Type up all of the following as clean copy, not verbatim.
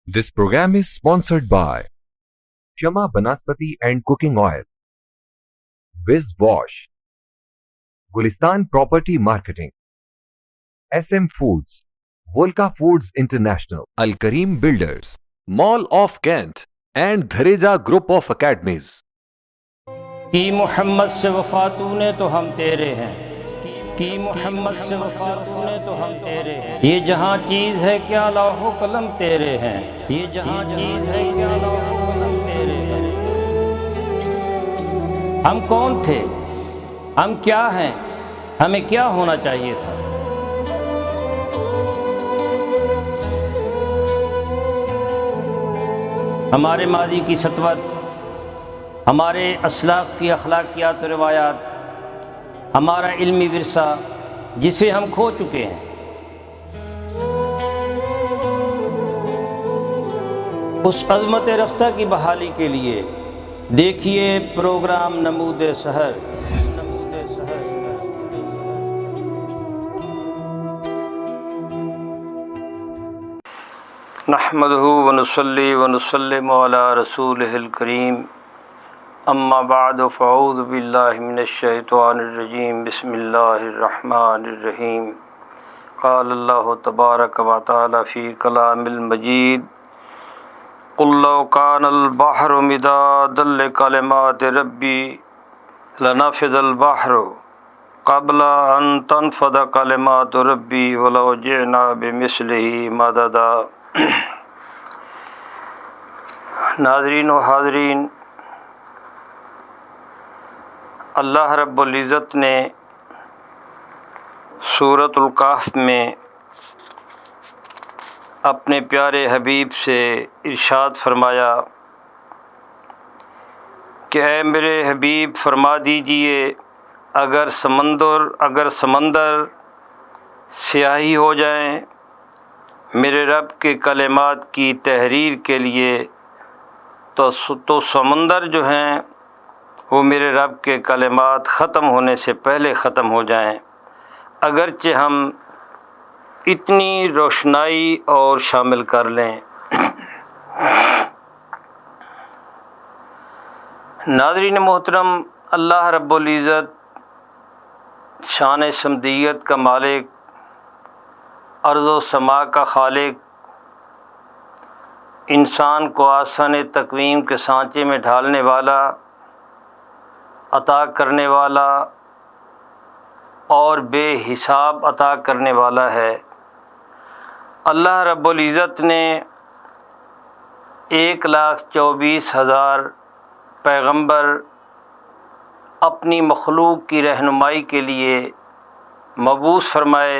This program is sponsored by Shama Banaspati and Cooking Oil, Wiz Wash, Gulistan Property Marketing, SM Foods, Volca Foods International, Al Kareem Builders, Mall of Kent, and Dhareja Group of Academies. کی محمد سے وفا تو نے تو ہم تیرے ہیں، کی محمد سے وفا تو نے تو ہم تیرے ہیں، یہ جہاں چیز ہے کیا لوح و قلم تیرے ہیں، یہ جہاں چیز ہے کیا لوح و قلم تیرے ہیں۔ ہم کون تھے، ہم کیا ہیں، ہمیں کیا ہونا چاہیے تھا؟ ہمارے ماضی کی سطوت، ہمارے اسلاف کی اخلاقیات و روایات، ہمارا علمی ورثہ جسے ہم کھو چکے ہیں، اس عظمت رفتہ کی بحالی کے لیے دیکھیے پروگرام نمود سحر۔ نحمدہ ونصلی ونسلم علی رسولہ الکریم، اما بعد فاعوذ باللہ من الشیطان الرجیم، بسم اللہ الرحمن الرحیم۔ قال اللہ تبارک و تعالی فی کلام المجید، قل لو کان البحر مدادا لکلمات ربی لنفد البحر قبل ان تنفد کلمات ربی ولو جئنا بمثلہ مددا۔ ناظرین و حاضرین، اللہ رب العزت نے سورۃ الکہف میں اپنے پیارے حبیب سے ارشاد فرمایا کہ اے میرے حبیب فرما دیجئے اگر سمندر سیاہی ہو جائیں میرے رب کے کلمات کی تحریر کے لیے تو سمندر جو ہیں وہ میرے رب کے کلمات ختم ہونے سے پہلے ختم ہو جائیں، اگرچہ ہم اتنی روشنائی اور شامل کر لیں۔ ناظرین محترم، اللہ رب العزت شان سمدیت کا مالک، ارض و سماء کا خالق، انسان کو آسان تقویم کے سانچے میں ڈھالنے والا، عطا کرنے والا اور بے حساب عطا کرنے والا ہے۔ اللہ رب العزت نے 1,24,000 پیغمبر اپنی مخلوق کی رہنمائی کے لیے مبعوث فرمائے۔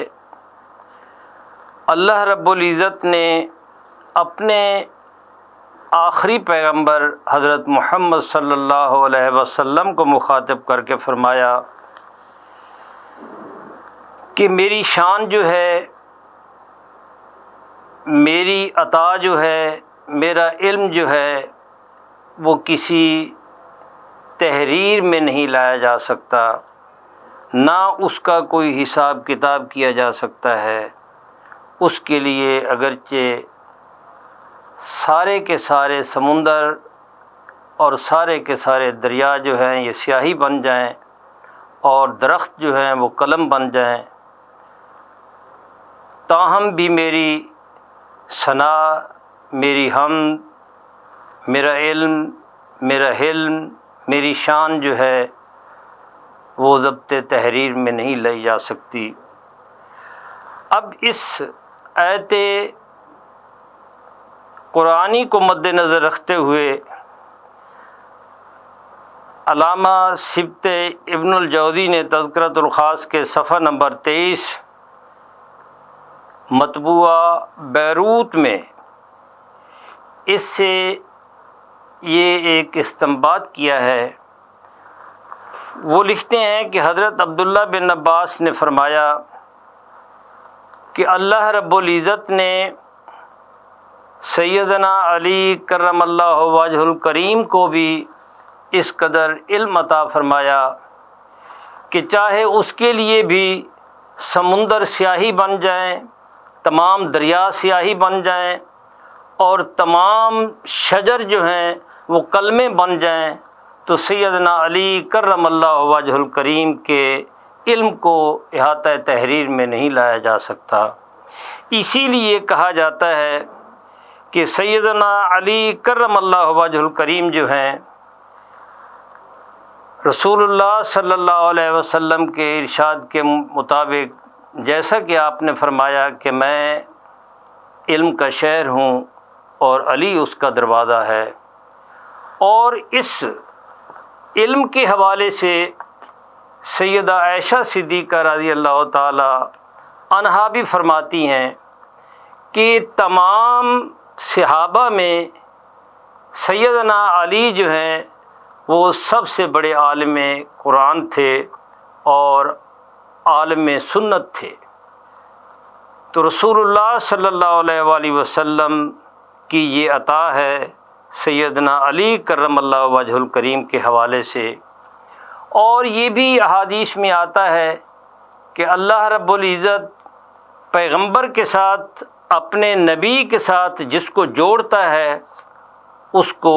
اللہ رب العزت نے اپنے آخری پیغمبر حضرت محمد صلی اللہ علیہ وسلم کو مخاطب کر کے فرمایا کہ میری شان جو ہے، میری عطا جو ہے، میرا علم جو ہے وہ کسی تحریر میں نہیں لایا جا سکتا، نہ اس کا کوئی حساب کتاب کیا جا سکتا ہے۔ اس کے لیے اگرچہ سارے کے سارے سمندر اور سارے کے سارے دریا جو ہیں یہ سیاہی بن جائیں اور درخت جو ہیں وہ قلم بن جائیں، تاہم بھی میری ثنا، میری حمد، میرا علم، میرا حلم، میری شان جو ہے وہ ضبط تحریر میں نہیں لائی جا سکتی۔ اب اس آیت قرآنی کو مد نظر رکھتے ہوئے علامہ سبط ابن الجوزی نے تذکرۃ الخاص کے صفحہ نمبر 23 مطبوعہ بیروت میں اس سے یہ ایک استنباط کیا ہے۔ وہ لکھتے ہیں کہ حضرت عبداللہ بن عباس نے فرمایا کہ اللہ رب العزت نے سیدنا علی کرم اللہ وجہ الکریم کو بھی اس قدر علم عطا فرمایا کہ چاہے اس کے لیے بھی سمندر سیاہی بن جائیں، تمام دریا سیاہی بن جائیں، اور تمام شجر جو ہیں وہ کلمے بن جائیں، تو سیدنا علی کرم اللہ وجہ الکریم کے علم کو احاطہ تحریر میں نہیں لایا جا سکتا۔ اسی لیے کہا جاتا ہے کہ سیدنا علی کرم اللہ وجہ الکریم جو ہیں، رسول اللہ صلی اللہ علیہ وسلم کے ارشاد کے مطابق جیسا کہ آپ نے فرمایا کہ میں علم کا شہر ہوں اور علی اس کا دروازہ ہے، اور اس علم کے حوالے سے سیدہ عائشہ صدیقہ رضی اللہ تعالی عنہا بھی فرماتی ہیں کہ تمام صحابہ میں سیدنا علی جو ہیں وہ سب سے بڑے عالم قرآن تھے اور عالم سنت تھے۔ تو رسول اللہ صلی اللہ علیہ وآلہ وسلم کی یہ عطا ہے سیدنا علی کرم اللہ وجہ الکریم کے حوالے سے، اور یہ بھی احادیث میں آتا ہے کہ اللہ رب العزت پیغمبر کے ساتھ، اپنے نبی کے ساتھ جس کو جوڑتا ہے اس کو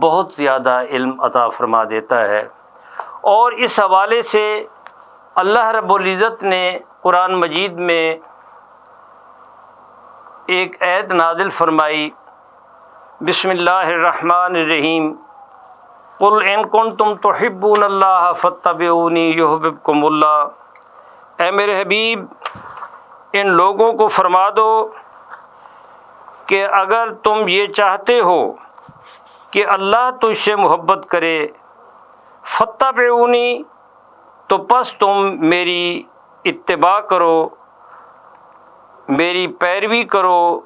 بہت زیادہ علم عطا فرما دیتا ہے۔ اور اس حوالے سے اللہ رب العزت نے قرآن مجید میں ایک آیت نازل فرمائی، بسم اللہ الرحمن الرحیم، قل ان کنتم تحبون اللہ فاتبعونی یحببکم اللہ۔ اے میرے حبیب، ان لوگوں کو فرما دو کہ اگر تم یہ چاہتے ہو کہ اللہ تجھ سے محبت کرے، فاتبعونی، تو پس تم میری اتباع کرو، میری پیروی کرو،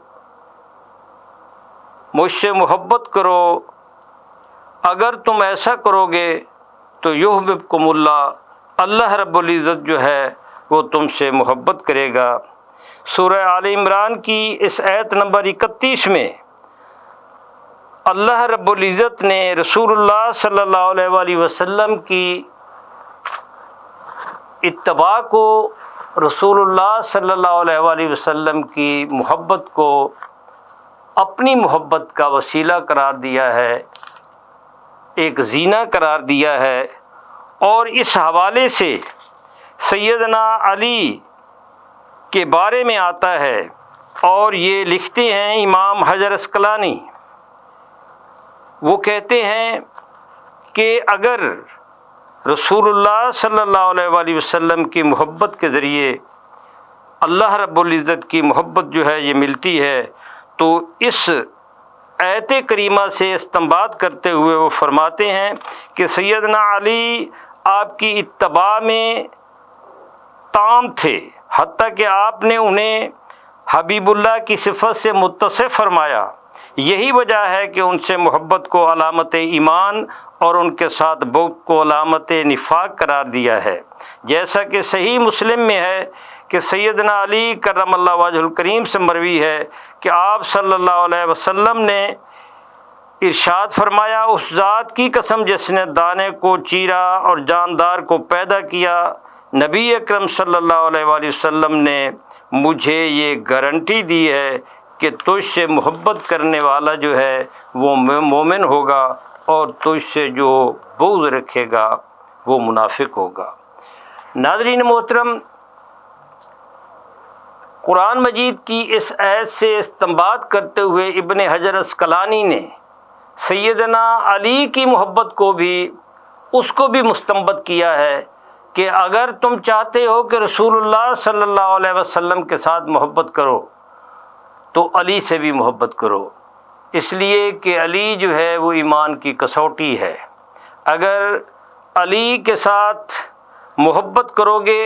مجھ سے محبت کرو۔ اگر تم ایسا کرو گے تو یحببکم اللہ، اللہ رب العزت جو ہے وہ تم سے محبت کرے گا۔ سورہ آل عمران کی اس آیت نمبر 31 میں اللہ رب العزت نے رسول اللہ صلی اللہ علیہ وآلہ وسلم کی اتباع کو، رسول اللہ صلی اللہ علیہ وآلہ وسلم کی محبت کو اپنی محبت کا وسیلہ قرار دیا ہے، ایک زینہ قرار دیا ہے۔ اور اس حوالے سے سیدنا علی کے بارے میں آتا ہے، اور یہ لکھتے ہیں امام حجر عسقلانی، وہ کہتے ہیں کہ اگر رسول اللہ صلی اللہ علیہ وآلہ وسلم کی محبت کے ذریعے اللہ رب العزت کی محبت جو ہے یہ ملتی ہے، تو اس آیت کریمہ سے استنباط کرتے ہوئے وہ فرماتے ہیں کہ سیدنا علی آپ کی اتباع میں تام تھے، حتیٰ کہ آپ نے انہیں حبیب اللہ کی صفت سے متصف فرمایا۔ یہی وجہ ہے کہ ان سے محبت کو علامت ایمان اور ان کے ساتھ بغض کو علامت نفاق قرار دیا ہے۔ جیسا کہ صحیح مسلم میں ہے کہ سیدنا علی کرم اللہ وجہ الکریم سے مروی ہے کہ آپ صلی اللہ علیہ وسلم نے ارشاد فرمایا، اس ذات کی قسم جس نے دانے کو چیرا اور جاندار کو پیدا کیا، نبی اکرم صلی اللہ علیہ وآلہ وسلم نے مجھے یہ گارنٹی دی ہے کہ تجھ سے محبت کرنے والا جو ہے وہ مومن ہوگا، اور تجھ سے جو بغض رکھے گا وہ منافق ہوگا۔ ناظرین محترم، قرآن مجید کی اس آیت سے استنباط کرتے ہوئے ابن حجر عسقلانی نے سیدنا علی کی محبت کو بھی، اس کو بھی مستنبط کیا ہے کہ اگر تم چاہتے ہو کہ رسول اللہ صلی اللہ علیہ وسلم کے ساتھ محبت کرو تو علی سے بھی محبت کرو، اس لیے کہ علی جو ہے وہ ایمان کی کسوٹی ہے۔ اگر علی کے ساتھ محبت کرو گے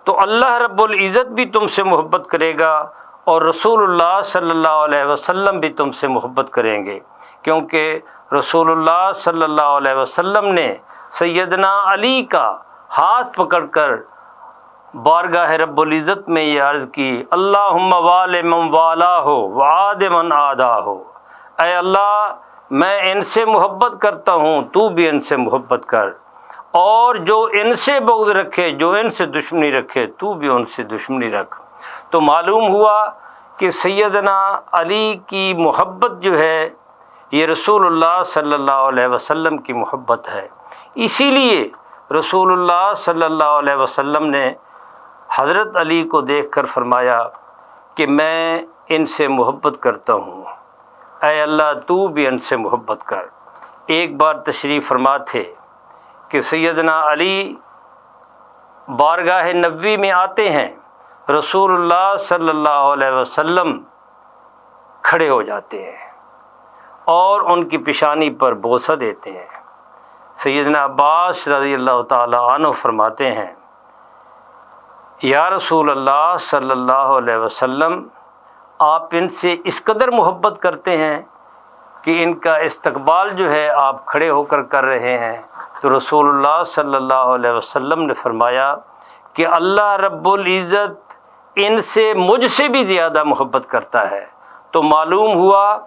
تو اللہ رب العزت بھی تم سے محبت کرے گا، اور رسول اللہ صلی اللہ علیہ وسلم بھی تم سے محبت کریں گے، کیونکہ رسول اللہ صلی اللہ علیہ وسلم نے سیدنا علی کا ہاتھ پکڑ کر بارگاہ رب العزت میں یہ عرض کی، اللہم وال من والاہ وعاد من عاداہ، اے اللہ میں ان سے محبت کرتا ہوں، تو بھی ان سے محبت کر۔ اور جو ان سے بغض رکھے، جو ان سے دشمنی رکھے، تو بھی ان سے دشمنی رکھ۔ تو معلوم ہوا کہ سیدنا علی کی محبت جو ہے یہ رسول اللہ صلی اللہ علیہ وسلم کی محبت ہے۔ اسی لیے رسول اللہ صلی اللہ علیہ وسلم نے حضرت علی کو دیکھ کر فرمایا کہ میں ان سے محبت کرتا ہوں، اے اللہ تو بھی ان سے محبت کر۔ ایک بار تشریف فرما تھے کہ سیدنا علی بارگاہ نبوی میں آتے ہیں، رسول اللہ صلی اللہ علیہ وسلم کھڑے ہو جاتے ہیں اور ان کی پیشانی پر بوسہ دیتے ہیں۔ سیدنا عباس رضی اللہ تعالی عنہ فرماتے ہیں، یا رسول اللہ صلی اللہ علیہ وسلم، آپ ان سے اس قدر محبت کرتے ہیں کہ ان کا استقبال جو ہے آپ کھڑے ہو کر رہے ہیں۔ تو رسول اللہ صلی اللہ علیہ وسلم نے فرمایا کہ اللہ رب العزت ان سے مجھ سے بھی زیادہ محبت کرتا ہے۔ تو معلوم ہوا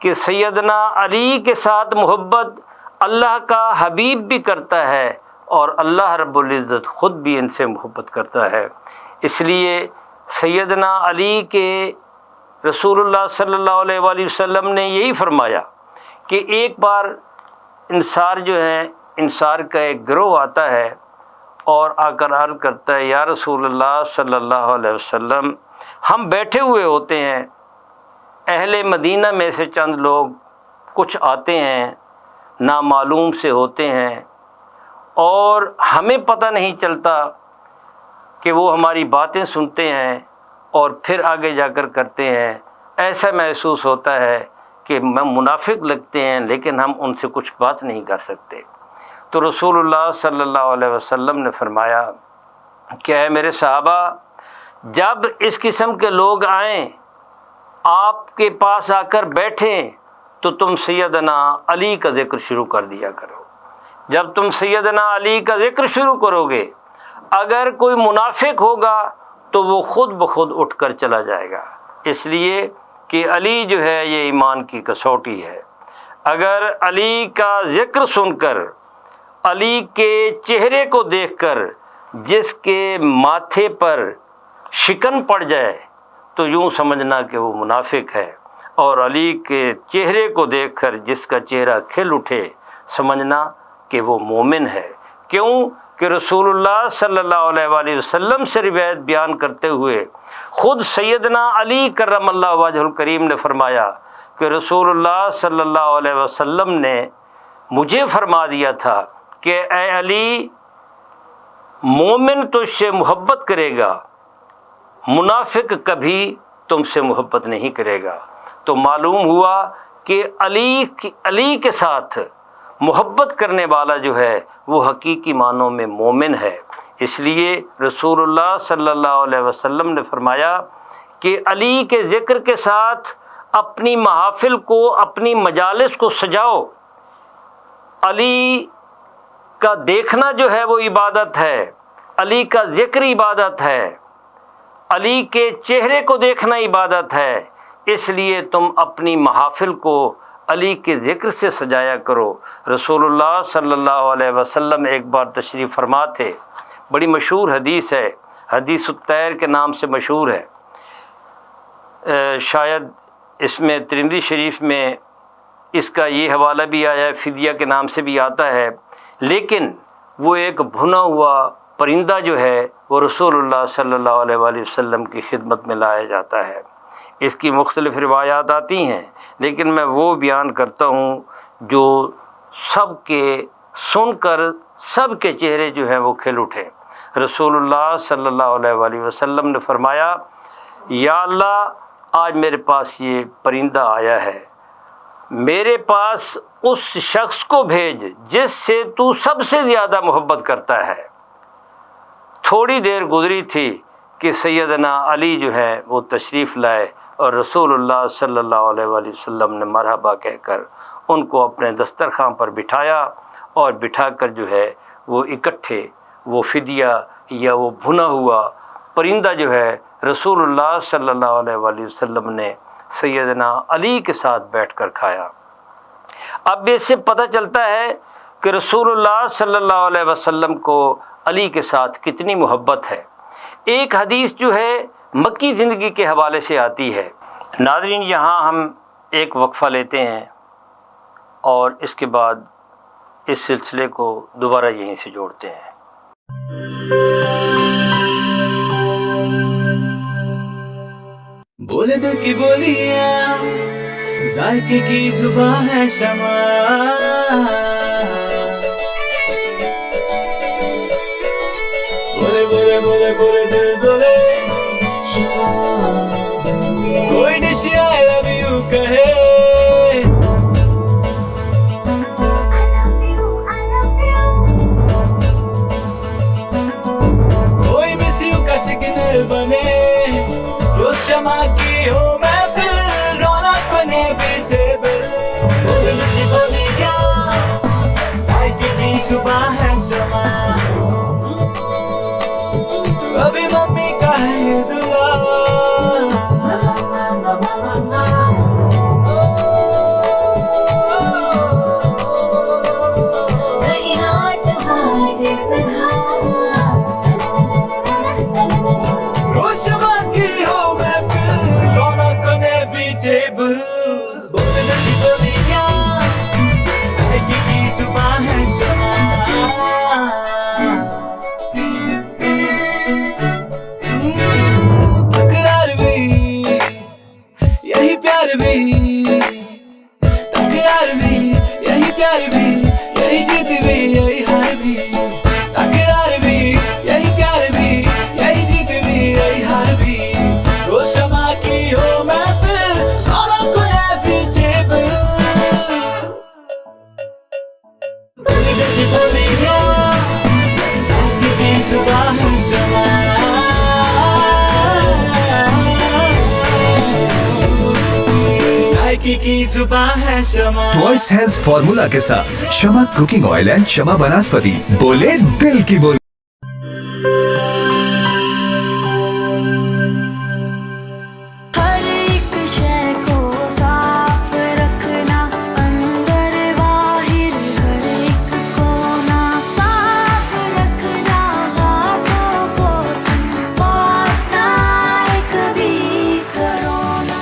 کہ سیدنا علی کے ساتھ محبت اللہ کا حبیب بھی کرتا ہے اور اللہ رب العزت خود بھی ان سے محبت کرتا ہے۔ اس لیے سیدنا علی کے رسول اللہ صلی اللہ علیہ وآلہ وسلم نے یہی فرمایا کہ ایک بار انصار کا ایک گروہ آتا ہے اور آ کر عرض کرتا ہے، یا رسول اللہ صلی اللہ علیہ وسلم، ہم بیٹھے ہوئے ہوتے ہیں، اہل مدینہ میں سے چند لوگ کچھ آتے ہیں، نامعلوم سے ہوتے ہیں، اور ہمیں پتہ نہیں چلتا کہ وہ ہماری باتیں سنتے ہیں اور پھر آگے جا کر کرتے ہیں۔ ایسا محسوس ہوتا ہے کہ منافق لگتے ہیں، لیکن ہم ان سے کچھ بات نہیں کر سکتے۔ تو رسول اللہ صلی اللہ علیہ وسلم نے فرمایا کہ اے میرے صحابہ، جب اس قسم کے لوگ آئیں، آپ کے پاس آ کر بیٹھیں، تو تم سیدنا علی کا ذکر شروع کر دیا کرو۔ جب تم سیدنا علی کا ذکر شروع کرو گے، اگر کوئی منافق ہوگا تو وہ خود بخود اٹھ کر چلا جائے گا، اس لیے کہ علی جو ہے یہ ایمان کی کسوٹی ہے۔ اگر علی کا ذکر سن کر، علی کے چہرے کو دیکھ کر جس کے ماتھے پر شکن پڑ جائے تو یوں سمجھنا کہ وہ منافق ہے، اور علی کے چہرے کو دیکھ کر جس کا چہرہ کھل اٹھے سمجھنا کہ وہ مومن ہے۔ کیوں کہ رسول اللہ صلی اللہ علیہ وآلہ وسلم سے روایت بیان کرتے ہوئے خود سیدنا علی کرم اللہ وجہ الکریم نے فرمایا کہ رسول اللہ صلی اللہ علیہ وسلم نے مجھے فرما دیا تھا کہ اے علی، مومن تجھ سے محبت کرے گا، منافق کبھی تم سے محبت نہیں کرے گا۔ تو معلوم ہوا کہ علی کے ساتھ محبت کرنے والا جو ہے وہ حقیقی معنوں میں مومن ہے۔ اس لیے رسول اللہ صلی اللہ علیہ وسلم نے فرمایا کہ علی کے ذکر کے ساتھ اپنی محافل کو، اپنی مجالس کو سجاؤ۔ علی کا دیکھنا جو ہے وہ عبادت ہے، علی کا ذکر عبادت ہے، علی کے چہرے کو دیکھنا عبادت ہے۔ اس لیے تم اپنی محافل کو علی کے ذکر سے سجایا کرو۔ رسول اللہ صلی اللہ علیہ وسلم ایک بار تشریف فرما تھے، بڑی مشہور حدیث ہے، حدیث الطیر کے نام سے مشہور ہے، شاید اس میں ترمذی شریف میں اس کا یہ حوالہ بھی آیا ہے، فدیہ کے نام سے بھی آتا ہے، لیکن وہ ایک بھنا ہوا پرندہ جو ہے وہ رسول اللہ صلی اللہ علیہ وآلہ وسلم کی خدمت میں لایا جاتا ہے۔ اس کی مختلف روایات آتی ہیں، لیکن میں وہ بیان کرتا ہوں جو سب کے سن کر سب کے چہرے جو ہیں وہ کھل اٹھے۔ رسول اللہ صلی اللہ علیہ وآلہ وسلم نے فرمایا، یا اللہ، آج میرے پاس یہ پرندہ آیا ہے، میرے پاس اس شخص کو بھیج جس سے تو سب سے زیادہ محبت کرتا ہے۔ تھوڑی دیر گزری تھی کہ سیدنا علی جو ہے وہ تشریف لائے، اور رسول اللہ صلی اللہ علیہ وآلہ وسلم نے مرحبا کہہ کر ان کو اپنے دسترخوان پر بٹھایا، اور بٹھا کر جو ہے وہ اکٹھے وہ فدیہ یا وہ بھنا ہوا پرندہ جو ہے رسول اللہ صلی اللہ علیہ وآلہ وسلم نے سیدنا علی کے ساتھ بیٹھ کر کھایا۔ اب اس سے پتہ چلتا ہے کہ رسول اللہ صلی اللہ علیہ وسلم کو علی کے ساتھ کتنی محبت ہے۔ ایک حدیث جو ہے مکی زندگی کے حوالے سے آتی ہے۔ ناظرین، یہاں ہم ایک وقفہ لیتے ہیں اور اس کے بعد اس سلسلے کو دوبارہ یہیں سے جوڑتے ہیں۔ بولے دل کی بولیاں، ذائقے کی زبان ہے شمع، بولے بولے بولے بولے دل بولے، کوئی ڈش آئی لو یو کہے، کوئی مس یو کا سگنل بنے، روز شمع کی ہو محفل، رونق بنے ویجیبل، بولے دل کی بولیاں، ذائقے کی زبان ہے شمع، ابھی ممی کا ہے یہ دعا، روز شمع کی ہو محفل، رونق بنے ویجیبل، بولے دل کی بولیاں، ذائقے کی زبان ہے شمع، تکرار بھی یہی پیار بھی، تکرار بھی یہی پیار بھی، یہی جیت بھی یہی ہار بھی، تکرار بھی یہی پیار بھی، یہی جیت بھی یہی ہار بھی، روز شمع کی ہو محفل، رونق بنے ویجیبل، بولے دل کی بولیاں، ذائقے کی زبان ہے شمع، ذائقے کی زبان ہے شمع۔ وائس ہیلتھ فارمولا کے ساتھ شمع کوکنگ آئل اینڈ شمع بناسپتی، بولے دل کی بولی۔ ہر ایک شے کو صاف رکھنا، اندر باہر ہر ایک کونا صاف رکھنا، ہاتھوں کو پاس نہ آئے کبھی کرونا۔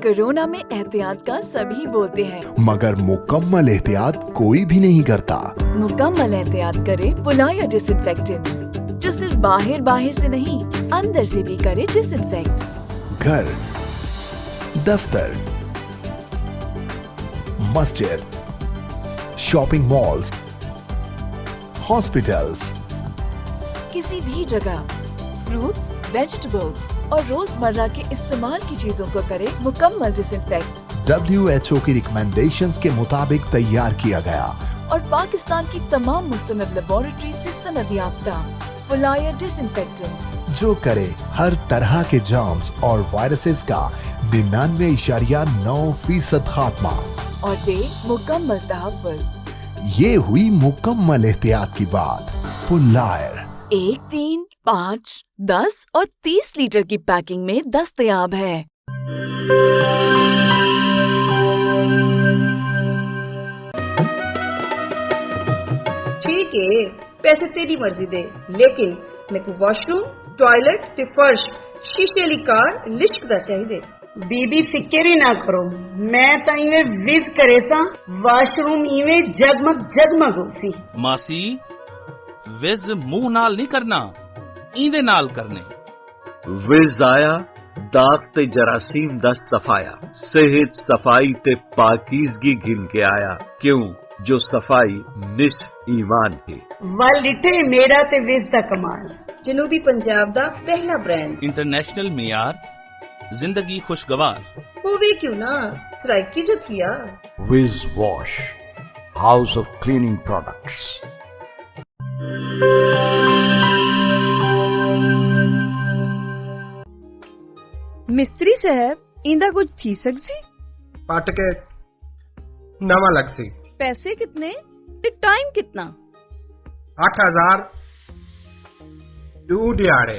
کورونا میں احتیاط کا سبھی بولتے ہیں، مگر مکمل احتیاط کوئی بھی نہیں کرتا۔ مکمل احتیاط کرے پلایا ڈس انفیکٹنٹ، جو صرف باہر سے نہیں اندر سے بھی کرے ڈس انفیکٹ۔ گھر، دفتر، مسجد، شاپنگ مالز، ہاسپٹلز، کسی بھی جگہ فروٹس، ویجیٹیبلز اور روزمرہ کے استعمال کی چیزوں کو کرے مکمل ڈس انفیکٹ، WHO کی ریکمینڈیشنز کے مطابق تیار کیا گیا۔ اور پاکستان کی تمام مستند لیبارٹری سے سند یافتہ پلایا ڈس انفیکٹنٹ، جو کرے ہر طرح کے جرمز اور وائرسز کا 99.9% خاتمہ۔ اور دے مکمل تحفظ۔ یہ ہوئی مکمل احتیاط کی بات۔ پلائر 1، 3، 5، 10 اور 30 لیٹر کی پیکنگ میں دستیاب ہے۔ ٹھیک ہے، پیسے تیری مرضی دے، لیکن میں کو واش روم، ٹوائلٹ تے فرش شیشے والی کار لشک دا چاہیے۔ بی بی فکر ہی نہ کرو، میں تا ایویں وز کرے سا، واش روم ایویں جگمگ جگمگ ہو سی۔ ماسی وز منہ نال نہیں کرنا، ایندے نال کرنے۔ وز آیا داغ تے جراثیم دا صفایا، صحت صفائی تے پاکیزگی گن کے آیا، کیوں جو صفائی نصف ایمان ہے۔ ول ڈٹے میرا تے وز دا کمال، جنوبی پنجاب دا پہلا برانڈ، انٹرنیشنل معیار، زندگی خوشگوار۔ ہووے کیوں نہ سرائکی جو کیا۔ Wiz wash, house of cleaning products. مستری صاحب ایندا کچھ تھی سکسی؟ پٹ کے نواں لگ سی۔ پیسے کتنے تے ٹائم کتنا؟ 8000 2 دیہڑے۔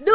2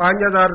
5000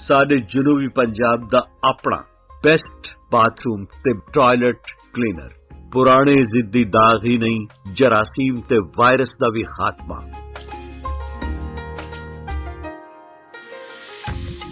ਸਾਡੇ ਜਨੂਬੀ ਪੰਜਾਬ ਦਾ ਆਪਣਾ ਬੈਸਟ ਬਾਥਰੂਮ ਤੇ ਟਾਇਲਟ ਕਲੀਨਰ, ਪੁਰਾਣੇ ਜ਼ਿੱਦੀ ਦਾਗ ਹੀ ਨਹੀਂ ਜਰਾਸੀਮ ਤੇ ਵਾਇਰਸ ਦਾ ਵੀ ਖਾਤਮਾ।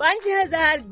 5000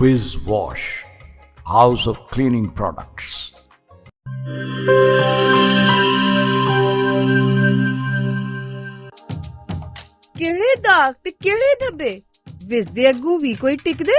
Whiz Wash, House of Cleaning Products. ਕਿਹੜੇ ਦਾਗ ਤੇ ਕਿਹੜੇ ਧੱਬੇ ਵਿਜ ਦੇ ਅੱਗੋਂ ਵੀ ਕੋਈ ਟਿਕਦੇ।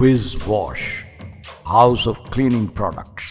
Whiz Wash, House of Cleaning Products.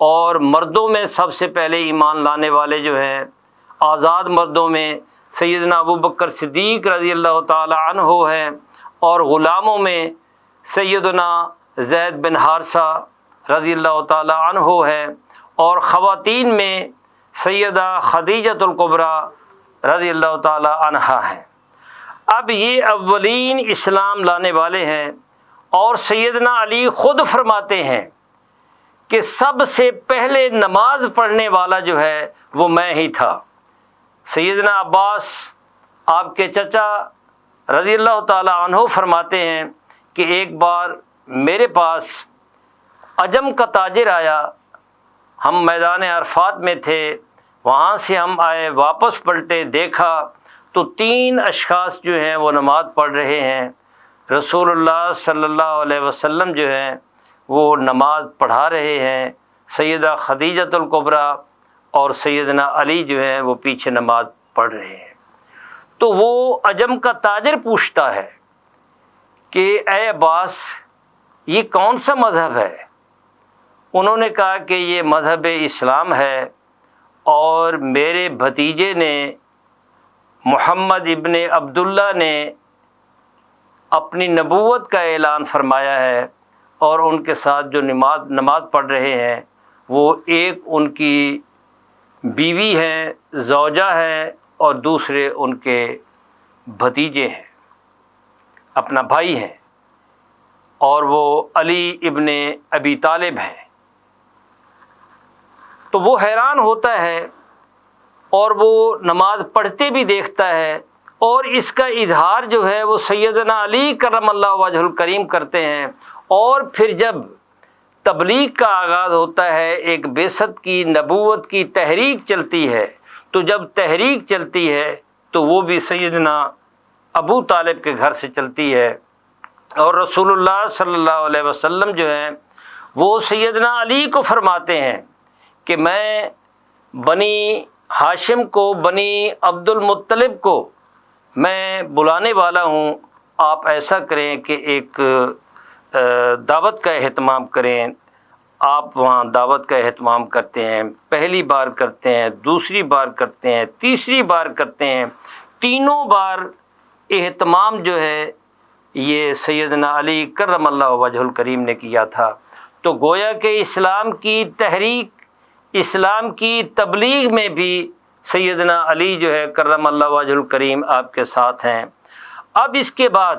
اور مردوں میں سب سے پہلے ایمان لانے والے جو ہیں آزاد مردوں میں سیدنا ابو بکر صدیق رضی اللہ تعالی عنہ ہیں، اور غلاموں میں سیدنا زید بن حارثہ رضی اللہ تعالی عنہ ہیں، اور خواتین میں سیدہ خدیجۃ الکبریٰ رضی اللہ تعالی عنہا ہیں۔ اب یہ اولین اسلام لانے والے ہیں، اور سیدنا علی خود فرماتے ہیں کہ سب سے پہلے نماز پڑھنے والا جو ہے وہ میں ہی تھا۔ سیدنا عباس آپ کے چچا رضی اللہ تعالی عنہ فرماتے ہیں کہ ایک بار میرے پاس عجم کا تاجر آیا، ہم میدان عرفات میں تھے، وہاں سے ہم آئے، واپس پلٹے، دیکھا تو 3 اشخاص جو ہیں وہ نماز پڑھ رہے ہیں۔ رسول اللہ صلی اللہ علیہ وسلم جو ہیں وہ نماز پڑھا رہے ہیں، سیدہ خدیجۃ الکبریٰ اور سیدنا علی جو ہیں وہ پیچھے نماز پڑھ رہے ہیں۔ تو وہ عجم کا تاجر پوچھتا ہے کہ اے عباس، یہ کون سا مذہب ہے؟ انہوں نے کہا کہ یہ مذہب اسلام ہے، اور میرے بھتیجے نے محمد ابن عبداللہ نے اپنی نبوت کا اعلان فرمایا ہے، اور ان کے ساتھ جو نماز پڑھ رہے ہیں وہ ایک ان کی بیوی ہیں، زوجہ ہیں، اور دوسرے ان کے بھتیجے ہیں، اپنا بھائی ہیں، اور وہ علی ابن ابی طالب ہیں۔ تو وہ حیران ہوتا ہے، اور وہ نماز پڑھتے بھی دیکھتا ہے، اور اس کا اظہار جو ہے وہ سیدنا علی کرم اللہ وجہ الکریم کرتے ہیں۔ اور پھر جب تبلیغ کا آغاز ہوتا ہے، ایک بعثت کی، نبوت کی تحریک چلتی ہے، تو جب تحریک چلتی ہے تو وہ بھی سیدنا ابو طالب کے گھر سے چلتی ہے، اور رسول اللہ صلی اللہ علیہ وسلم جو ہیں وہ سیدنا علی کو فرماتے ہیں کہ میں بنی ہاشم کو، بنی عبد المطلب کو میں بلانے والا ہوں، آپ ایسا کریں کہ ایک دعوت کا اہتمام کریں۔ آپ وہاں دعوت کا اہتمام کرتے ہیں، پہلی بار کرتے ہیں، دوسری بار کرتے ہیں، تیسری بار کرتے ہیں، تینوں بار اہتمام جو ہے یہ سیدنا علی کرم اللہ وجہ الکریم نے کیا تھا۔ تو گویا کہ اسلام کی تحریک، اسلام کی تبلیغ میں بھی سیدنا علی جو ہے کرم اللہ وجہ الکریم آپ کے ساتھ ہیں۔ اب اس کے بعد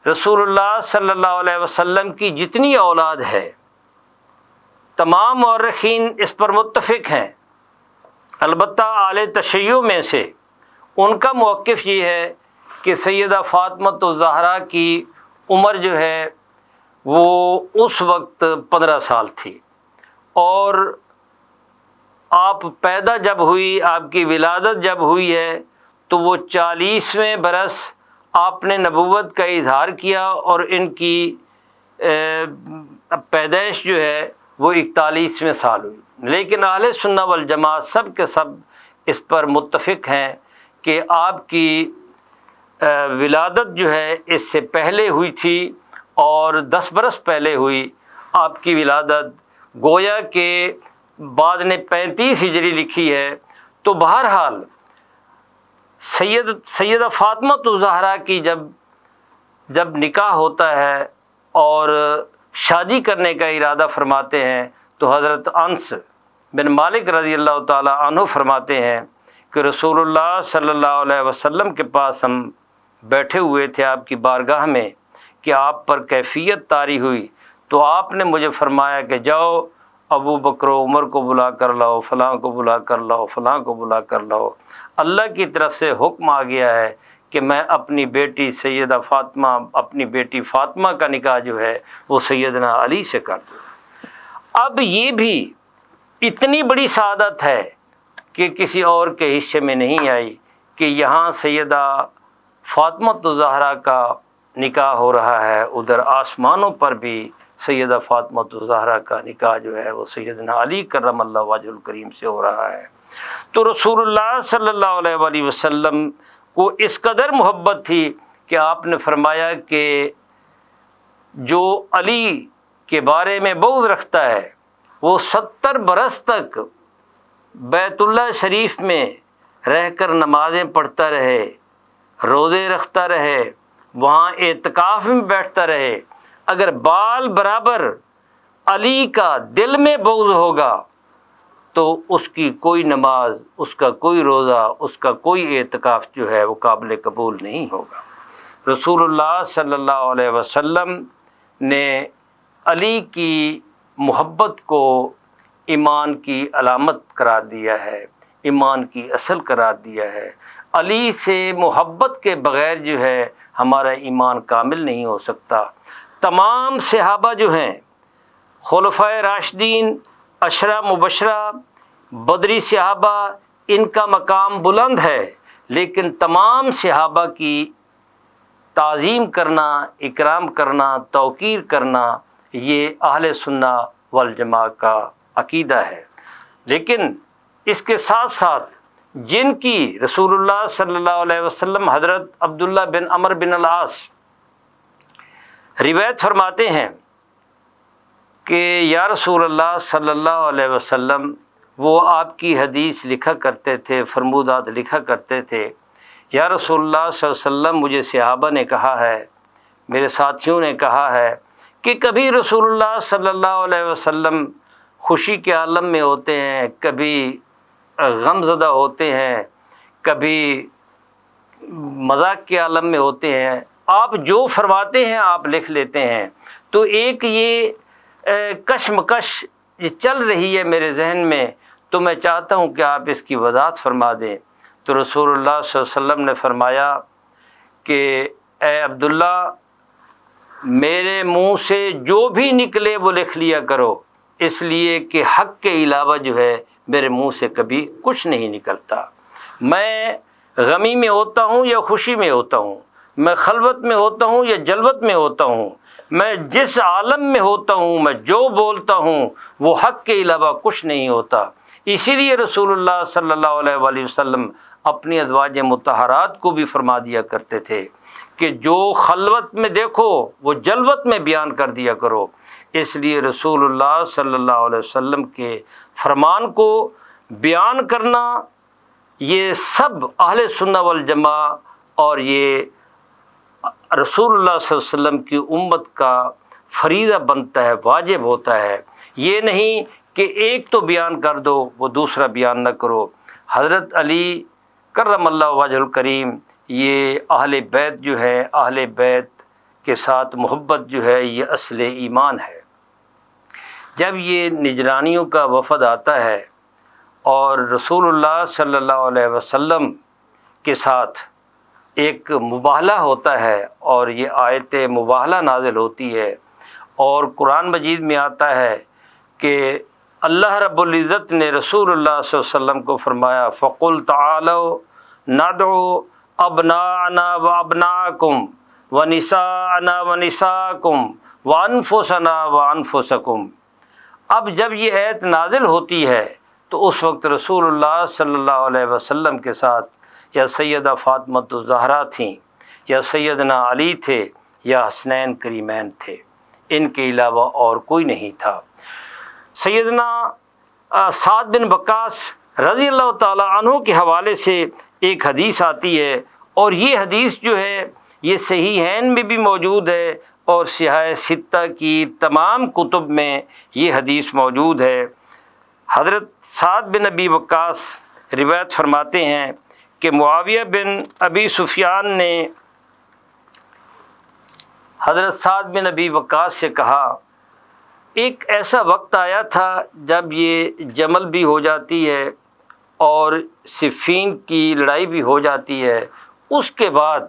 رسول اللہ صلی اللہ علیہ وسلم کی جتنی اولاد ہے تمام مورخین اس پر متفق ہیں، البتہ اعلی تشیع میں سے ان کا موقف یہ ہے کہ سیدہ فاطمہ الزہرا کی عمر جو ہے وہ اس وقت 15 سال تھی، اور آپ پیدا جب ہوئی، آپ کی ولادت جب ہوئی ہے تو وہ 40ویں برس آپ نے نبوت کا اظہار کیا، اور ان کی پیدائش جو ہے وہ 41ویں سال ہوئی۔ لیکن اہل سنہ والجماعت سب کے سب اس پر متفق ہیں کہ آپ کی ولادت جو ہے اس سے پہلے ہوئی تھی، اور 10 برس پہلے ہوئی آپ کی ولادت۔ گویا کہ بعد نے 35 ہجری لکھی ہے۔ تو بہرحال سیدہ فاطمہ الزہرا کی جب نکاح ہوتا ہے اور شادی کرنے کا ارادہ فرماتے ہیں تو حضرت انس بن مالک رضی اللہ تعالی عنہ فرماتے ہیں کہ رسول اللہ صلی اللہ علیہ وسلم کے پاس ہم بیٹھے ہوئے تھے آپ کی بارگاہ میں کہ آپ پر کیفیت طاری ہوئی، تو آپ نے مجھے فرمایا کہ جاؤ ابو بکر و عمر کو بلا کر لاؤ، فلاں کو بلا کر لاؤ، فلاں کو بلا کر لاؤ۔ اللہ کی طرف سے حکم آ گیا ہے کہ میں اپنی بیٹی سیدہ فاطمہ، اپنی بیٹی فاطمہ کا نکاح جو ہے وہ سیدنا علی سے کر دوں۔ اب یہ بھی اتنی بڑی سعادت ہے کہ کسی اور کے حصے میں نہیں آئی کہ یہاں سیدہ فاطمہ الزہرا کا نکاح ہو رہا ہے، ادھر آسمانوں پر بھی سیدہ فاطمہ الزہرا کا نکاح جو ہے وہ سیدنا علی کرم اللہ وجہ الکریم سے ہو رہا ہے۔ تو رسول اللہ صلی اللہ علیہ وآلہ وسلم کو اس قدر محبت تھی کہ آپ نے فرمایا کہ جو علی کے بارے میں بغض رکھتا ہے وہ 70 برس تک بیت اللہ شریف میں رہ کر نمازیں پڑھتا رہے، روزے رکھتا رہے، وہاں اعتکاف میں بیٹھتا رہے، اگر بال برابر علی کا دل میں بغض ہوگا تو اس کی کوئی نماز، اس کا کوئی روزہ، اس کا کوئی اعتکاف جو ہے وہ قابل قبول نہیں ہوگا۔ رسول اللہ صلی اللہ علیہ وسلم نے علی کی محبت کو ایمان کی علامت قرار دیا ہے، ایمان کی اصل قرار دیا ہے۔ علی سے محبت کے بغیر جو ہے ہمارا ایمان کامل نہیں ہو سکتا۔ تمام صحابہ جو ہیں، خلفائے راشدین، عشرہ مبشرہ، بدری صحابہ، ان کا مقام بلند ہے، لیکن تمام صحابہ کی تعظیم کرنا، اکرام کرنا، توقیر کرنا، یہ اہل سنہ والجماع کا عقیدہ ہے۔ لیکن اس کے ساتھ ساتھ جن کی رسول اللہ صلی اللہ علیہ وسلم حضرت عبداللہ بن عمر بن العاص روایت فرماتے ہیں کہ یا رسول اللہ صلی اللہ علیہ وسلم، وہ آپ کی حدیث لکھا کرتے تھے، فرمودات لکھا کرتے تھے، یا رسول اللہ صلی اللہ علیہ وسلم مجھے صحابہ نے کہا ہے، میرے ساتھیوں نے کہا ہے کہ کبھی رسول اللہ صلی اللہ علیہ وسلم خوشی کے عالم میں ہوتے ہیں، کبھی غم زدہ ہوتے ہیں، کبھی مذاق کے عالم میں ہوتے ہیں، آپ جو فرماتے ہیں آپ لکھ لیتے ہیں۔ تو ایک یہ کشمکش یہ چل رہی ہے میرے ذہن میں، تو میں چاہتا ہوں کہ آپ اس کی وضاحت فرما دیں۔ تو رسول اللہ صلی اللہ علیہ وسلم نے فرمایا کہ اے عبداللہ، میرے منہ سے جو بھی نکلے وہ لکھ لیا کرو، اس لیے کہ حق کے علاوہ جو ہے میرے منہ سے کبھی کچھ نہیں نکلتا۔ میں غمی میں ہوتا ہوں یا خوشی میں ہوتا ہوں، میں خلوت میں ہوتا ہوں یا جلوت میں ہوتا ہوں، میں جس عالم میں ہوتا ہوں، میں جو بولتا ہوں وہ حق کے علاوہ کچھ نہیں ہوتا۔ اسی لیے رسول اللہ صلی اللہ علیہ وآلہ وسلم اپنی ازواج مطہرات کو بھی فرما دیا کرتے تھے کہ جو خلوت میں دیکھو وہ جلوت میں بیان کر دیا کرو۔ اس لیے رسول اللہ صلی اللہ علیہ وسلم کے فرمان کو بیان کرنا یہ سب اہل سنہ والجماع اور یہ رسول اللہ صلی اللہ علیہ وسلم کی امت کا فریضہ بنتا ہے، واجب ہوتا ہے۔ یہ نہیں کہ ایک تو بیان کر دو وہ دوسرا بیان نہ کرو۔ حضرت علی کرم اللہ وجہ الکریم، یہ اہل بیت جو ہے، اہل بیت کے ساتھ محبت جو ہے یہ اصل ایمان ہے۔ جب یہ نجرانیوں کا وفد آتا ہے اور رسول اللہ صلی اللہ علیہ وسلم کے ساتھ ایک مباہلہ ہوتا ہے اور یہ آیت مباہلہ نازل ہوتی ہے، اور قرآن مجید میں آتا ہے کہ اللہ رب العزت نے رسول اللہ صلی اللہ علیہ وسلم کو فرمایا فَقُلْ تَعَالَوْا نَدْعُوا أَبْنَاءَنَا وَأَبْنَاءَكُمْ وَنِسَاءَنَا وَنِسَاءَكُمْ وَأَنفُسَنَا وَأَنفُسَكُمْ۔ اب جب یہ آیت نازل ہوتی ہے تو اس وقت رسول اللہ صلی اللہ علیہ وسلم کے ساتھ یا سیدہ فاطمۃ الزہرا تھیں، یا سیدنا علی تھے، یا حسنین کریمین تھے، ان کے علاوہ اور کوئی نہیں تھا۔ سیدنا سعد بن وقاص رضی اللہ تعالی عنہ کے حوالے سے ایک حدیث آتی ہے، اور یہ حدیث جو ہے یہ صحیحین میں بھی موجود ہے اور صحاح ستہ کی تمام کتب میں یہ حدیث موجود ہے۔ حضرت سعد بن ابی وقاص روایت فرماتے ہیں کہ معاویہ بن ابی سفیان نے حضرت سعد بن ابی وقاص سے کہا، ایک ایسا وقت آیا تھا جب یہ جمل بھی ہو جاتی ہے اور صفین کی لڑائی بھی ہو جاتی ہے، اس کے بعد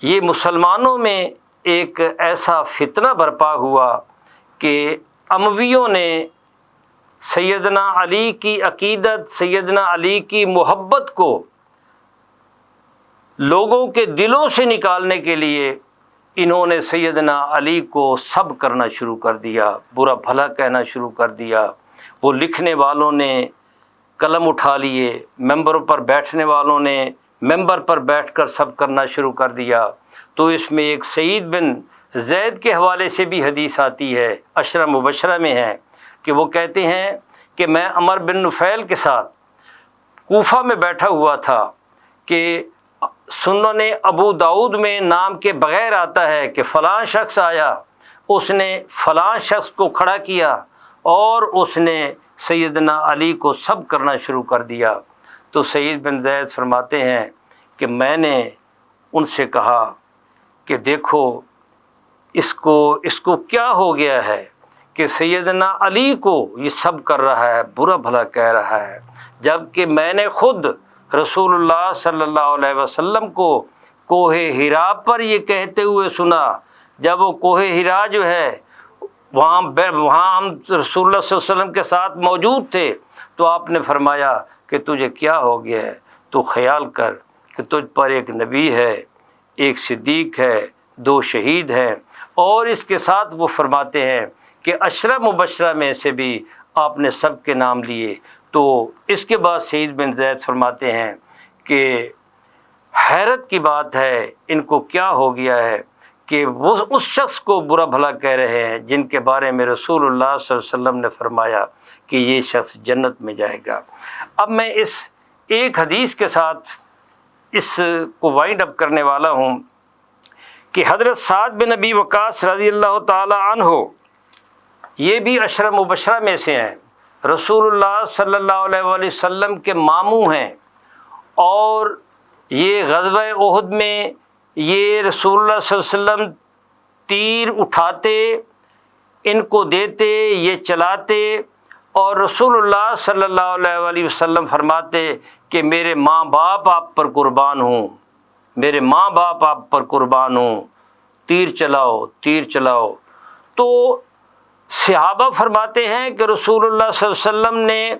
یہ مسلمانوں میں ایک ایسا فتنہ برپا ہوا کہ امویوں نے سیدنا علی کی عقیدت، سیدنا علی کی محبت کو لوگوں کے دلوں سے نکالنے کے لیے انہوں نے سیدنا علی کو سب کرنا شروع کر دیا، برا بھلا کہنا شروع کر دیا۔ وہ لکھنے والوں نے قلم اٹھا لیے، ممبروں پر بیٹھنے والوں نے ممبر پر بیٹھ کر سب کرنا شروع کر دیا۔ تو اس میں ایک سعید بن زید کے حوالے سے بھی حدیث آتی ہے، عشرہ مبشرہ میں ہے کہ وہ کہتے ہیں کہ میں عمر بن نفیل کے ساتھ کوفہ میں بیٹھا ہوا تھا کہ سنن ابو داؤد میں نام کے بغیر آتا ہے کہ فلاں شخص آیا، اس نے فلاں شخص کو کھڑا کیا اور اس نے سیدنا علی کو سب کرنا شروع کر دیا۔ تو سعید بن زید فرماتے ہیں کہ میں نے ان سے کہا کہ دیکھو اس کو کیا ہو گیا ہے کہ سیدنا علی کو یہ سب کر رہا ہے، برا بھلا کہہ رہا ہے، جبکہ میں نے خود رسول اللہ صلی اللہ علیہ وسلم کو کوہ ہرا پر یہ کہتے ہوئے سنا۔ جب وہ کوہ ہرا جو ہے وہاں ہم رسول اللہ صلی اللہ علیہ وسلم کے ساتھ موجود تھے، تو آپ نے فرمایا کہ تجھے کیا ہو گیا ہے، تو خیال کر کہ تجھ پر ایک نبی ہے، ایک صدیق ہے، 2 شہید ہیں، اور اس کے ساتھ وہ فرماتے ہیں کہ عشرہ مبشرہ میں سے بھی آپ نے سب کے نام لیے۔ تو اس کے بعد سعید بن زید فرماتے ہیں کہ حیرت کی بات ہے ان کو کیا ہو گیا ہے کہ وہ اس شخص کو برا بھلا کہہ رہے ہیں جن کے بارے میں رسول اللہ صلی اللہ علیہ وسلم نے فرمایا کہ یہ شخص جنت میں جائے گا۔ اب میں اس ایک حدیث کے ساتھ اس کو وائنڈ اپ کرنے والا ہوں کہ حضرت سعد بن ابی وقاص رضی اللہ تعالی عنہ یہ بھی عشرہ مبشرہ میں سے ہیں، رسول اللہ صلی اللہ علیہ وآلہ وسلم کے ماموں ہیں، اور یہ غزوہ احد میں یہ رسول اللہ صلی اللہ علیہ وسلم تیر اٹھاتے، ان کو دیتے، یہ چلاتے، اور رسول اللہ صلی اللہ علیہ وآلہ وسلم فرماتے کہ میرے ماں باپ آپ پر قربان ہوں، میرے ماں باپ آپ پر قربان ہوں، تیر چلاؤ، تیر چلاؤ۔ تو صحابہ فرماتے ہیں کہ رسول اللہ صلی اللہ علیہ وسلم نے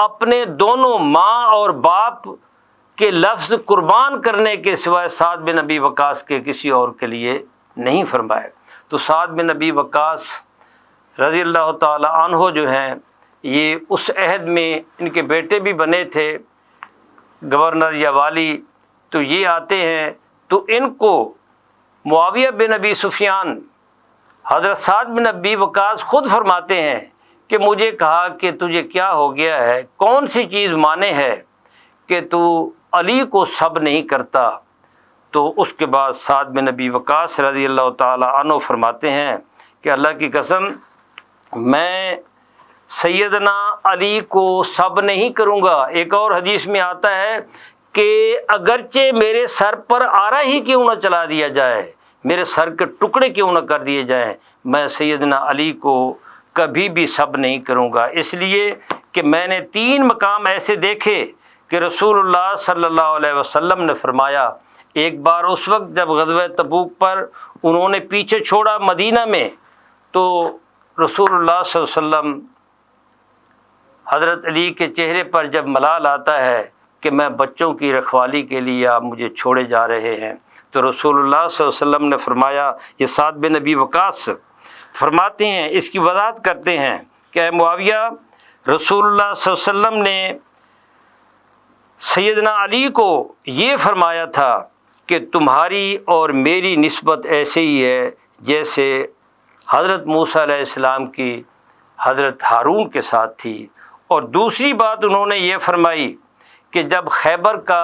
اپنے دونوں ماں اور باپ کے لفظ قربان کرنے کے سوائے سعد بن ابی وقاص کے کسی اور کے لیے نہیں فرمائے۔ تو سعد بن ابی وقاص رضی اللہ تعالی عنہ جو ہیں یہ اس عہد میں ان کے بیٹے بھی بنے تھے گورنر یا والی، تو یہ آتے ہیں تو ان کو معاویہ بن ابی سفیان حضرت سعد بن ابی وقاص خود فرماتے ہیں کہ مجھے کہا کہ تجھے کیا ہو گیا ہے، کون سی چیز مانے ہے کہ تو علی کو سب نہیں کرتا۔ تو اس کے بعد سعد بن ابی وقاص رضی اللہ تعالی عنہ فرماتے ہیں کہ اللہ کی قسم میں سیدنا علی کو سب نہیں کروں گا۔ ایک اور حدیث میں آتا ہے کہ اگرچہ میرے سر پر آرا ہی کیوں نہ چلا دیا جائے، میرے سر کے ٹکڑے کیوں نہ کر دیے جائیں، میں سیدنا علی کو کبھی بھی سب نہیں کروں گا، اس لیے کہ میں نے 3 مقام ایسے دیکھے کہ رسول اللہ صلی اللہ علیہ وسلم نے فرمایا۔ ایک بار اس وقت جب غزوہ تبوک پر انہوں نے پیچھے چھوڑا مدینہ میں، تو رسول اللہ صلی اللہ علیہ وسلم حضرت علی کے چہرے پر جب ملال آتا ہے کہ میں بچوں کی رکھوالی کے لیے آپ مجھے چھوڑے جا رہے ہیں، تو رسول اللہ صلی اللہ علیہ وسلم نے فرمایا، یہ سعد بن ابی وقاص فرماتے ہیں، اس کی وضاحت کرتے ہیں کہ اے معاویہ، رسول اللہ صلی اللہ علیہ وسلم نے سیدنا علی کو یہ فرمایا تھا کہ تمہاری اور میری نسبت ایسے ہی ہے جیسے حضرت موسیٰ علیہ السلام کی حضرت ہارون کے ساتھ تھی۔ اور دوسری بات انہوں نے یہ فرمائی کہ جب خیبر کا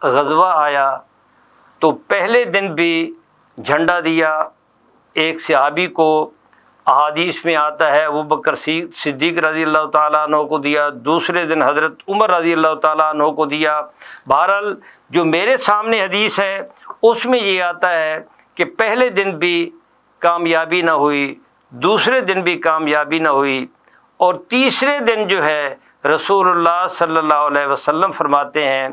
غزوہ آیا تو پہلے دن بھی جھنڈا دیا، ایک صحابی کو احادیث میں آتا ہے ابوبکر صدیق رضی اللہ تعالیٰ عنہ کو دیا، دوسرے دن حضرت عمر رضی اللہ تعالیٰ عنہ کو دیا۔ بہرحال جو میرے سامنے حدیث ہے اس میں یہ آتا ہے کہ پہلے دن بھی کامیابی نہ ہوئی، دوسرے دن بھی کامیابی نہ ہوئی، اور تیسرے دن جو ہے رسول اللہ صلی اللہ علیہ وسلم فرماتے ہیں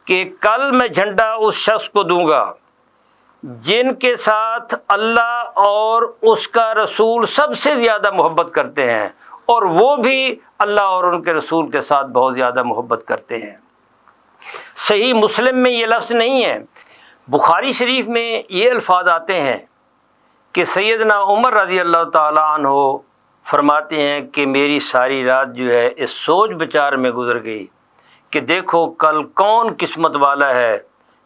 کہ کل میں جھنڈا اس شخص کو دوں گا جن کے ساتھ اللہ اور اس کا رسول سب سے زیادہ محبت کرتے ہیں، اور وہ بھی اللہ اور ان کے رسول کے ساتھ بہت زیادہ محبت کرتے ہیں۔ صحیح مسلم میں یہ لفظ نہیں ہے، بخاری شریف میں یہ الفاظ آتے ہیں کہ سیدنا عمر رضی اللہ تعالی عنہ فرماتے ہیں کہ میری ساری رات جو ہے اس سوچ بچار میں گزر گئی کہ دیکھو کل کون قسمت والا ہے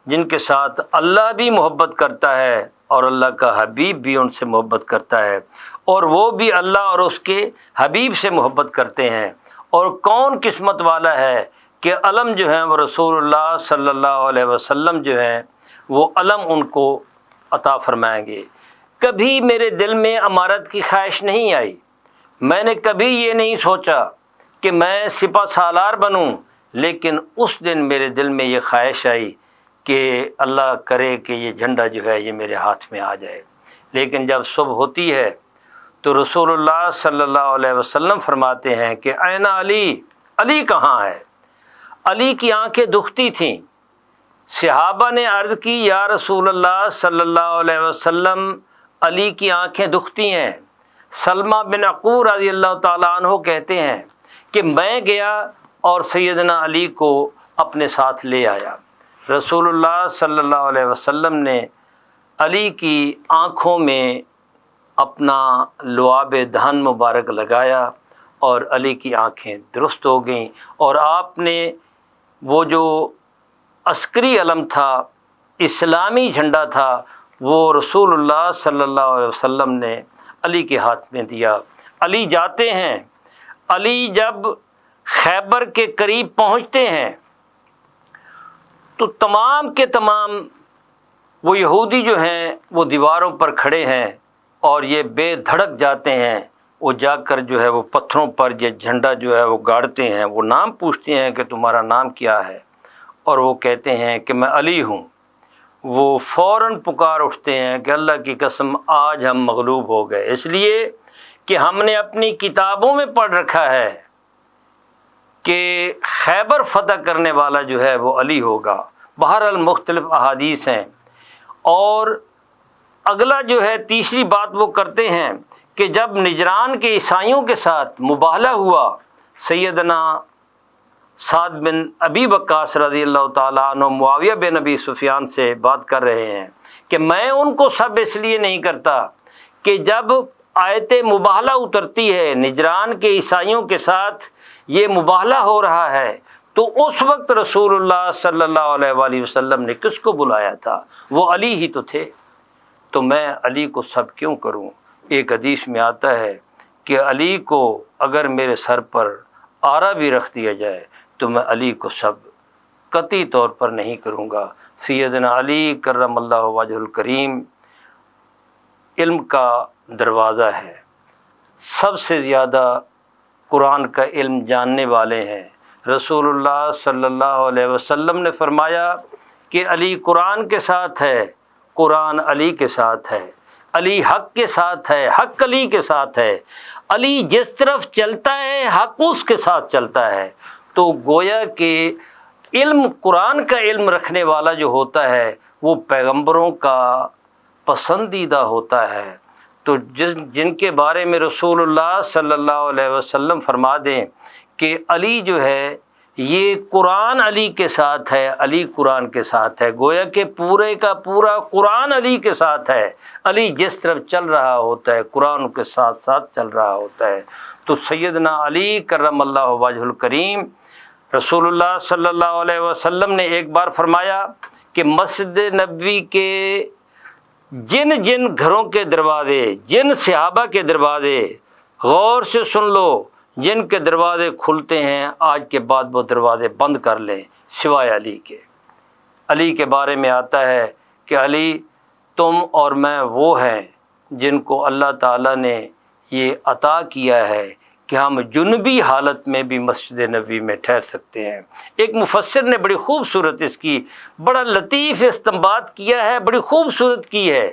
جن کے ساتھ اللہ بھی محبت کرتا ہے اور اللہ کا حبیب بھی ان سے محبت کرتا ہے، اور وہ بھی اللہ اور اس کے حبیب سے محبت کرتے ہیں۔ اور کون قسمت والا ہے کہ علم جو ہیں وہ رسول اللہ صلی اللہ علیہ وسلم جو ہیں وہ علم ان کو عطا فرمائیں گے۔ کبھی میرے دل میں امارت کی خواہش نہیں آئی، میں نے کبھی یہ نہیں سوچا کہ میں سپہ سالار بنوں، لیکن اس دن میرے دل میں یہ خواہش آئی کہ اللہ کرے کہ یہ جھنڈا جو ہے یہ میرے ہاتھ میں آ جائے۔ لیکن جب صبح ہوتی ہے تو رسول اللہ صلی اللہ علیہ وسلم فرماتے ہیں کہ این علی، علی کہاں ہے؟ علی کی آنکھیں دکھتی تھیں۔ صحابہ نے عرض کی یا رسول اللہ صلی اللہ علیہ وسلم، علی کی آنکھیں دکھتی ہیں۔ سلمہ بن عقور رضی اللہ تعالیٰ عنہ کہتے ہیں کہ میں گیا اور سیدنا علی کو اپنے ساتھ لے آیا۔ رسول اللہ صلی اللہ علیہ وسلم نے علی کی آنکھوں میں اپنا لعاب دہن مبارک لگایا اور علی کی آنکھیں درست ہو گئیں، اور آپ نے وہ جو عسکری علم تھا، اسلامی جھنڈا تھا، وہ رسول اللہ صلی اللہ علیہ وسلم نے علی کے ہاتھ میں دیا۔ علی جاتے ہیں۔ علی جب خیبر کے قریب پہنچتے ہیں تو تمام کے تمام وہ یہودی جو ہیں وہ دیواروں پر کھڑے ہیں اور یہ بے دھڑک جاتے ہیں۔ وہ جا کر جو ہے وہ پتھروں پر یہ جھنڈا جو ہے وہ گاڑتے ہیں، وہ نام پوچھتے ہیں کہ تمہارا نام کیا ہے، اور وہ کہتے ہیں کہ میں علی ہوں۔ وہ فوراً پکار اٹھتے ہیں کہ اللہ کی قسم آج ہم مغلوب ہو گئے، اس لیے کہ ہم نے اپنی کتابوں میں پڑھ رکھا ہے کہ خیبر فتح کرنے والا جو ہے وہ علی ہوگا۔ بہرحال مختلف احادیث ہیں۔ اور اگلا جو ہے تیسری بات وہ کرتے ہیں کہ جب نجران کے عیسائیوں کے ساتھ مباہلہ ہوا، سیدنا سعد بن ابی وقاص رضی اللہ تعالیٰ عنہ معاویہ بن ابی سفیان سے بات کر رہے ہیں کہ میں ان کو سب اس لیے نہیں کرتا کہ جب آیت مباہلہ اترتی ہے، نجران کے عیسائیوں کے ساتھ یہ مباہلہ ہو رہا ہے، تو اس وقت رسول اللہ صلی اللہ علیہ وآلہ وسلم نے کس کو بلایا تھا؟ وہ علی ہی تو تھے، تو میں علی کو سب کیوں کروں؟ ایک حدیث میں آتا ہے کہ علی کو اگر میرے سر پر آرا بھی رکھ دیا جائے تو میں علی کو سب قطعی طور پر نہیں کروں گا۔ سیدنا علی کرم اللہ وجہ الکریم علم کا دروازہ ہے، سب سے زیادہ قرآن کا علم جاننے والے ہیں۔ رسول اللہ صلی اللہ علیہ وسلم نے فرمایا کہ علی قرآن کے ساتھ ہے، قرآن علی کے ساتھ ہے، علی حق کے ساتھ ہے، حق علی کے ساتھ ہے، علی جس طرف چلتا ہے حق اس کے ساتھ چلتا ہے۔ تو گویا کہ علم، قرآن کا علم رکھنے والا جو ہوتا ہے وہ پیغمبروں کا پسندیدہ ہوتا ہے۔ تو جن کے بارے میں رسول اللہ صلی اللہ علیہ وسلم فرما دیں کہ علی جو ہے یہ قرآن علی کے ساتھ ہے، علی قرآن کے ساتھ ہے، گویا کہ پورے کا پورا قرآن علی کے ساتھ ہے۔ علی جس طرف چل رہا ہوتا ہے قرآن کے ساتھ ساتھ چل رہا ہوتا ہے۔ تو سیدنا علی کرم اللہ وجہ الکریم، رسول اللہ صلی اللہ علیہ وسلم نے ایک بار فرمایا کہ مسجد نبوی کے جن جن گھروں کے دروازے، جن صحابہ کے دروازے، غور سے سن لو، جن کے دروازے کھلتے ہیں آج کے بعد وہ دروازے بند کر لیں سوائے علی کے۔ علی کے بارے میں آتا ہے کہ علی تم اور میں وہ ہیں جن کو اللہ تعالیٰ نے یہ عطا کیا ہے کہ ہم جنبی حالت میں بھی مسجد نبوی میں ٹھہر سکتے ہیں۔ ایک مفسر نے بڑی خوبصورت اس کی بڑا لطیف استنباط کیا ہے، بڑی خوبصورت کی ہے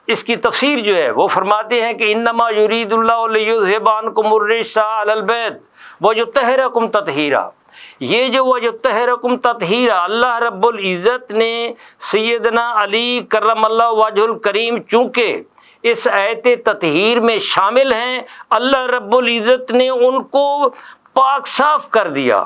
اس کی تفسیر جو ہے، وہ فرماتے ہیں کہ انما یرید اللہ لیذھب عنکم الرجس اہل البیت ویطہرکم تطہیرا۔ یہ جو ویطہرکم تطہیرا اللہ رب العزت نے سیدنا علی کرم اللہ وجہ الکریم چونکہ اس آیت تطہیر میں شامل ہیں، اللہ رب العزت نے ان کو پاک صاف کر دیا،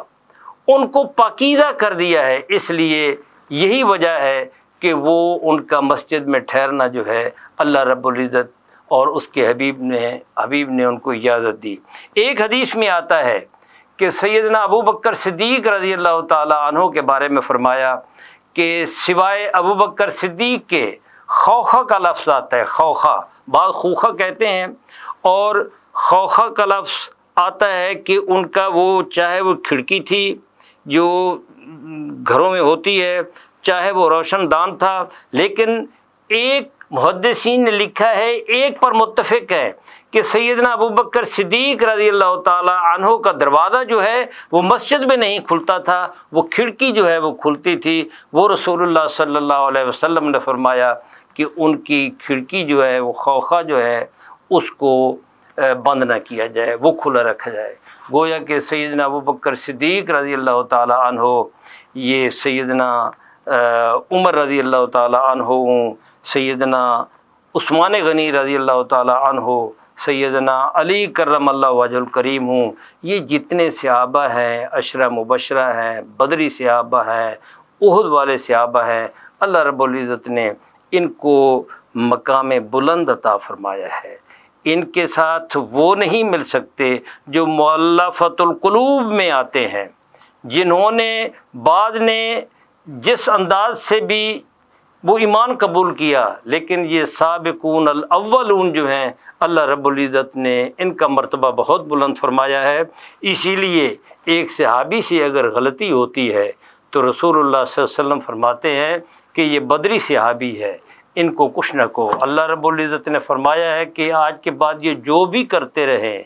ان کو پاکیزہ کر دیا ہے، اس لیے یہی وجہ ہے کہ وہ ان کا مسجد میں ٹھہرنا جو ہے اللہ رب العزت اور اس کے حبیب نے ان کو اجازت دی۔ ایک حدیث میں آتا ہے کہ سیدنا ابو بکر صدیق رضی اللہ تعالی عنہ کے بارے میں فرمایا کہ سوائے ابو بکر صدیق کے خوخہ کا لفظ آتا ہے، خوخہ، بعض خوخہ کہتے ہیں، اور خوخہ کا لفظ آتا ہے کہ ان کا وہ چاہے وہ کھڑکی تھی جو گھروں میں ہوتی ہے، چاہے وہ روشن دان تھا، لیکن ایک محدثین نے لکھا ہے، ایک پر متفق ہے کہ سیدنا ابو بکر صدیق رضی اللہ تعالی عنہ کا دروازہ جو ہے وہ مسجد میں نہیں کھلتا تھا، وہ کھڑکی جو ہے وہ کھلتی تھی۔ وہ رسول اللہ صلی اللہ علیہ وسلم نے فرمایا کہ ان کی کھڑکی جو ہے وہ خوخہ جو ہے اس کو بند نہ کیا جائے، وہ کھلا رکھا جائے۔ گویا کہ سیدنا ابو بکر صدیق رضی اللہ تعالی عنہ، یہ سیدنا عمر رضی اللہ تعالی عنہ، سیدنا عثمان غنی رضی اللہ تعالی عنہ، سیدنا علی کرم اللہ وجہ الکریم ہوں، یہ جتنے صحابہ ہیں، عشرہ مبشرہ ہیں، بدری صحابہ ہیں، احد والے صحابہ ہیں، اللہ رب العزت نے ان کو مقام بلند عطا فرمایا ہے۔ ان کے ساتھ وہ نہیں مل سکتے جو مؤلفۃ القلوب میں آتے ہیں، جنہوں نے بعض نے جس انداز سے بھی وہ ایمان قبول کیا، لیکن یہ سابقون الاولون جو ہیں اللہ رب العزت نے ان کا مرتبہ بہت بلند فرمایا ہے۔ اسی لیے ایک صحابی سے اگر غلطی ہوتی ہے تو رسول اللہ صلی اللہ علیہ وسلم فرماتے ہیں کہ یہ بدری صحابی ہے، ان کو کچھ نہ کو۔ اللہ رب العزت نے فرمایا ہے کہ آج کے بعد یہ جو بھی کرتے رہیں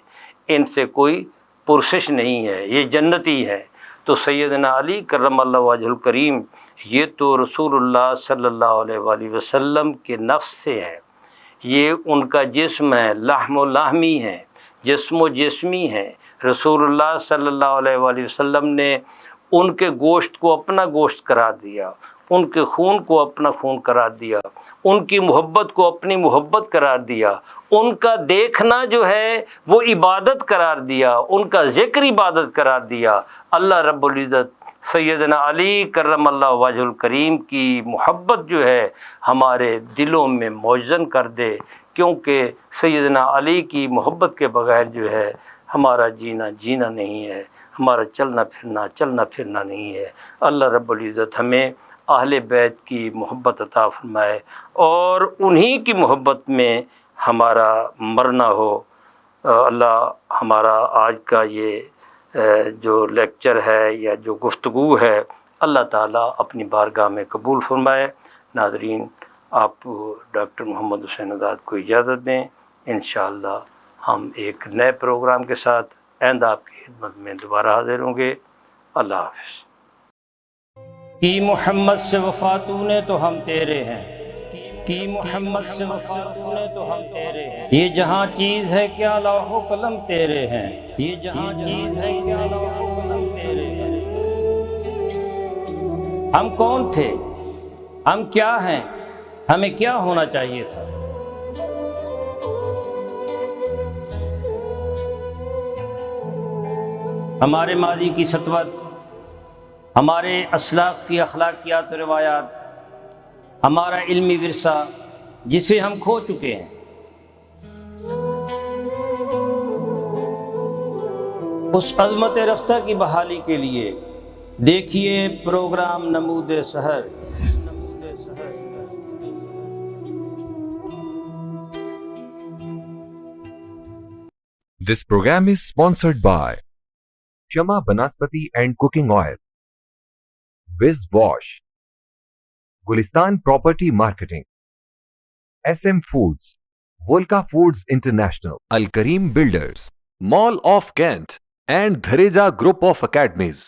ان سے کوئی پرسش نہیں ہے، یہ جنتی ہے۔ تو سیدنا علی کرم اللہ وجہ الکریم یہ تو رسول اللہ صلی اللہ علیہ وآلہ وسلم کے نفس سے ہے، یہ ان کا جسم ہے، لحم و لحمی ہے، جسم و جسمی ہے۔ رسول اللہ صلی اللہ علیہ وآلہ وسلم نے ان کے گوشت کو اپنا گوشت قرار دیا، ان کے خون کو اپنا خون قرار دیا، ان کی محبت کو اپنی محبت قرار دیا، ان کا دیکھنا جو ہے وہ عبادت قرار دیا، ان کا ذکر عبادت قرار دیا۔ اللہ رب العزت سیدنا علی کرم اللہ وجہ الکریم کی محبت جو ہے ہمارے دلوں میں موجزن کر دے، کیونکہ سیدنا علی کی محبت کے بغیر جو ہے ہمارا جینا جینا نہیں ہے، ہمارا چلنا پھرنا نہیں ہے۔ اللہ رب العزت ہمیں اہل بیت کی محبت عطا فرمائے اور انہی کی محبت میں ہمارا مرنا ہو۔ اللہ ہمارا آج کا یہ جو لیکچر ہے یا جو گفتگو ہے اللہ تعالیٰ اپنی بارگاہ میں قبول فرمائے۔ ناظرین، آپ ڈاکٹر محمد حسین آزاد کو اجازت دیں، انشاءاللہ ہم ایک نئے پروگرام کے ساتھ آئندہ آپ کی خدمت میں دوبارہ حاضر ہوں گے۔ اللہ حافظ۔ کی محمد سے وفا تو نے تو ہم تیرے ہیں، کی محمد سے وفا تو نے تو ہم تیرے ہیں، یہ جہاں چیز ہے کیا لوح و قلم تیرے ہیں، یہ جہاں چیز ہے کیا لوح و قلم تیرے ہیں۔ ہم کون تھے، ہم کیا ہیں، ہمیں کیا ہونا چاہیے تھا؟ ہمارے ماضی کی سطوت، ہمارے اسلاف کی اخلاقیات و روایات، ہمارا علمی ورثہ جسے ہم کھو چکے ہیں، اس عظمت رفتہ کی بحالی کے لیے دیکھیے پروگرام نمود سحر۔ This program is sponsored by Shama Banaspati and Cooking Oil, Viz Wash, Gulistan Property Marketing, SM Foods, Volca Foods International, Al Kareem Builders, Mall of Kent, and Dhareja Group of Academies.